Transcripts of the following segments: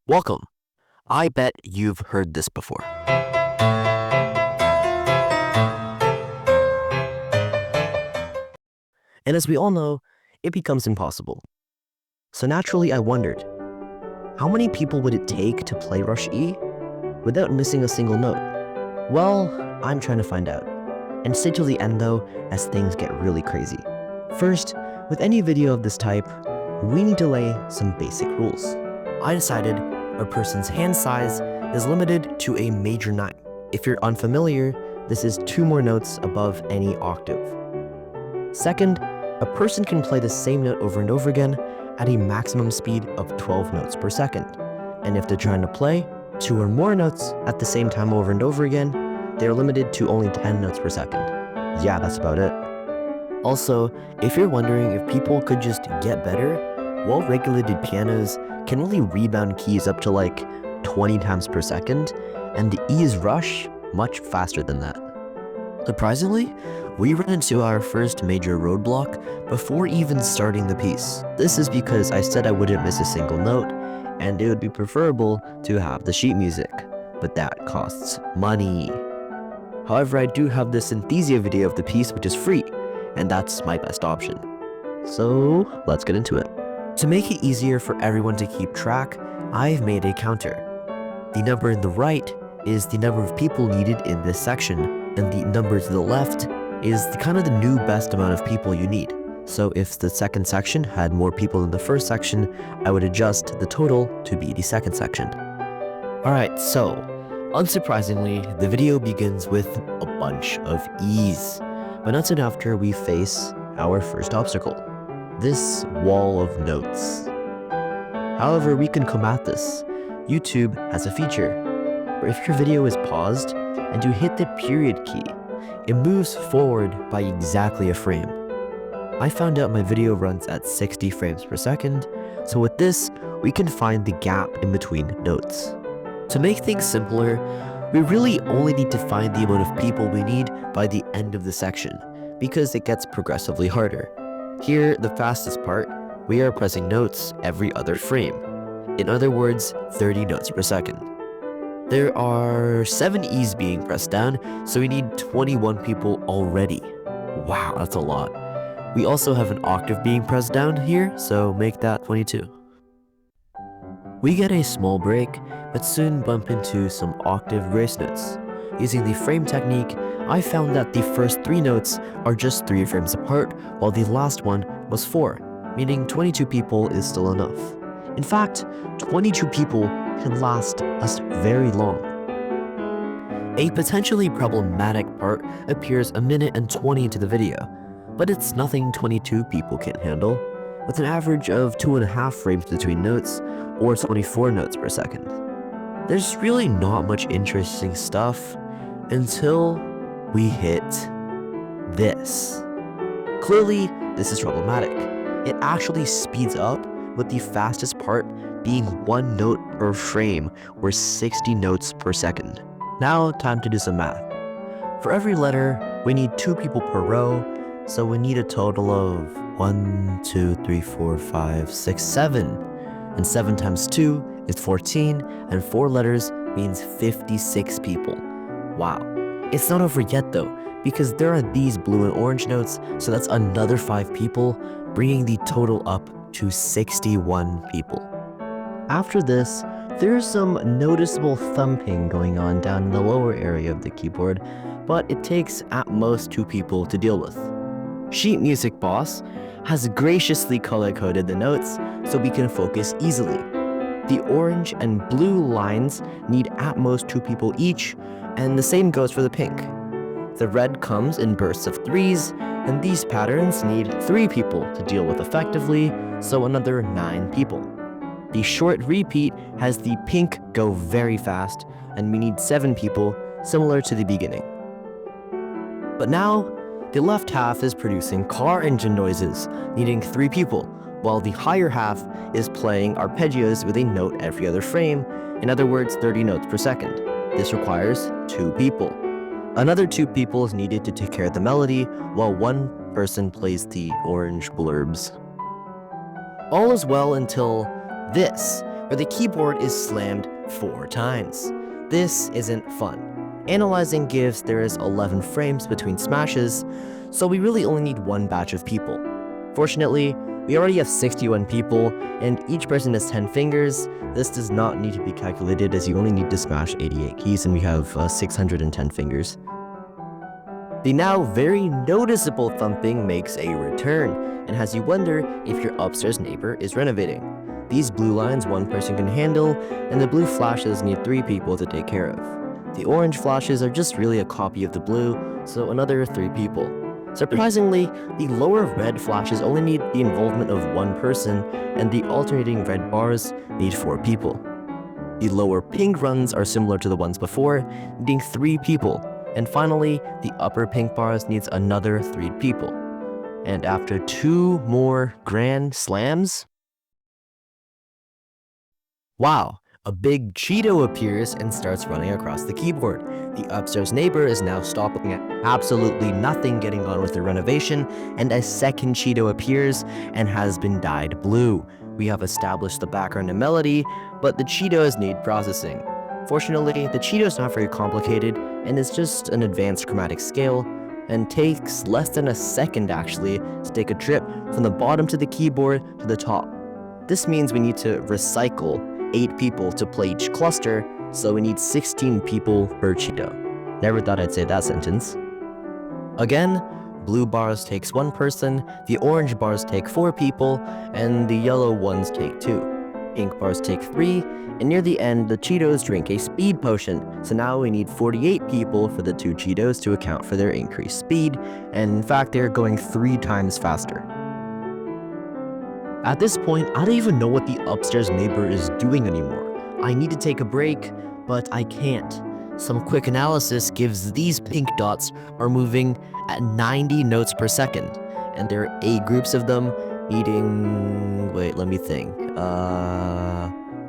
Welcome. I bet you've heard this before. And as we all know, it becomes impossible. So naturally I wondered, how many people would it take to play Rush E without missing a single note? Well, I'm trying to find out. And stay till the end though, as things get really crazy. First, with any video of this type, we need to lay some basic rules. I decided a person's hand size is limited to a major 9. If you're unfamiliar, this is 2 more notes above any octave. Second, a person can play the same note over and over again at a maximum speed of 12 notes per second. And if they're trying to play 2 or more notes at the same time over and over again, they're limited to only 10 notes per second. Yeah, that's about it. Also, if you're wondering if people could just get better, well-regulated pianos can only rebound keys up to like 20 times per second, and the E's rush much faster than that. Surprisingly, we ran into our first major roadblock before even starting the piece. This is because I said I wouldn't miss a single note, and it would be preferable to have the sheet music, but that costs money. However, I do have the Synthesia video of the piece, which is free, and that's my best option. So let's get into it. To make it easier for everyone to keep track, I've made a counter. The number in the right is the number of people needed in this section, and the number to the left is kind of the new best amount of people you need. So if the second section had more people than the first section, I would adjust the total to be the second section. Alright, so unsurprisingly, the video begins with a bunch of E's, but not soon after we face our first obstacle, this wall of notes. However, we can combat this. YouTube has a feature where if your video is paused and you hit the period key, it moves forward by exactly a frame. I found out my video runs at 60 frames per second, so with this, we can find the gap in between notes. To make things simpler, we really only need to find the amount of people we need by the end of the section, because it gets progressively harder. Here, the fastest part, we are pressing notes every other frame. In other words, 30 notes per second. There are 7 E's being pressed down, so we need 21 people already. Wow, that's a lot. We also have an octave being pressed down here, so make that 22. We get a small break, but soon bump into some octave grace notes. Using the frame technique, I found that the first 3 notes are just 3 frames apart, while the last one was 4, meaning 22 people is still enough. In fact, 22 people can last us very long. A potentially problematic part appears a minute and 20 into the video, but it's nothing 22 people can't handle, with an average of 2.5 frames between notes, or 24 notes per second. There's really not much interesting stuff until we hit this. Clearly, this is problematic. It actually speeds up, with the fastest part being 1 note per frame, or 60 notes per second. Now, time to do some math. For every letter, we need 2 people per row, so we need a total of 1, 2, 3, 4, 5, 6, 7. And 7 times 2 is 14, and 4 letters means 56 people. Wow. It's not over yet though, because there are these blue and orange notes, so that's another 5 people, bringing the total up to 61 people. After this, there's some noticeable thumping going on down in the lower area of the keyboard, but it takes at most 2 people to deal with. Sheet Music Boss has graciously color-coded the notes so we can focus easily. The orange and blue lines need at most 2 people each, and the same goes for the pink. The red comes in bursts of 3s, and these patterns need 3 people to deal with effectively, so another 9 people. The short repeat has the pink go very fast, and we need 7 people, similar to the beginning. But now, the left half is producing car engine noises, needing 3 people, while the higher half is playing arpeggios with a note every other frame, in other words 30 notes per second. This requires 2 people. Another 2 people is needed to take care of the melody, while 1 person plays the orange blurbs. All is well until this, where the keyboard is slammed 4 times. This isn't fun. Analyzing gives there is 11 frames between smashes, so we really only need one batch of people. Fortunately, we already have 61 people, and each person has 10 fingers. This does not need to be calculated as you only need to smash 88 keys, and we have 610 fingers. The now very noticeable thumping makes a return, and has you wonder if your upstairs neighbor is renovating. These blue lines one person can handle, and the blue flashes need 3 people to take care of. The orange flashes are just really a copy of the blue, so another 3 people. Surprisingly, the lower red flashes only need the involvement of 1 person, and the alternating red bars need 4 people. The lower pink runs are similar to the ones before, needing 3 people. And finally, the upper pink bars needs another 3 people. And after 2 more grand slams, wow, a big Cheeto appears and starts running across the keyboard. The upstairs neighbor is now stopping at absolutely nothing getting on with the renovation, and a second Cheeto appears and has been dyed blue. We have established the background and melody, but the Cheetos need processing. Fortunately, the Cheeto is not very complicated, and is just an advanced chromatic scale, and takes less than a second actually to take a trip from the bottom to the keyboard to the top. This means we need to recycle 8 people to play each cluster, so we need 16 people per Cheeto. Never thought I'd say that sentence. Again, blue bars takes 1 person, the orange bars take 4 people, and the yellow ones take 2. Pink bars take 3, and near the end, the Cheetos drink a speed potion, so now we need 48 people for the 2 Cheetos to account for their increased speed, and in fact, they're going 3 times faster. At this point, I don't even know what the upstairs neighbor is doing anymore. I need to take a break, but I can't. Some quick analysis gives these pink dots are moving at 90 notes per second, and there are 8 groups of them needing, wait, let me think,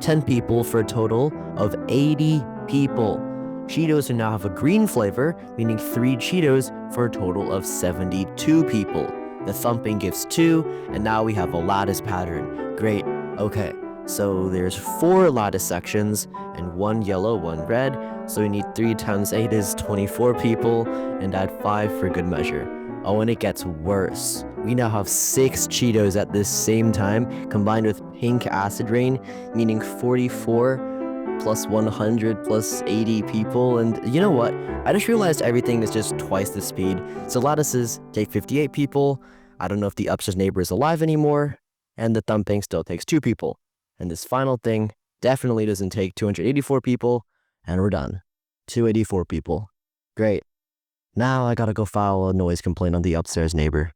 10 people for a total of 80 people. Cheetos now have a green flavor, meaning 3 Cheetos for a total of 72 people. The thumping gives 2, and now we have a lattice pattern. Great. Okay, so there's 4 lattice sections, and 1 yellow, 1 red, so we need 3 times 8 is 24 people, and add 5 for good measure. Oh, and it gets worse. We now have 6 Cheetos at this same time, combined with pink acid rain, meaning 44 plus 100 plus 80 people, and you know what? I just realized everything is just twice the speed. So lattices take 58 people, I don't know if the upstairs neighbor is alive anymore, and the thumping still takes 2 people. And this final thing definitely doesn't take 284 people, and we're done. 284 people. Great. Now I gotta go file a noise complaint on the upstairs neighbor.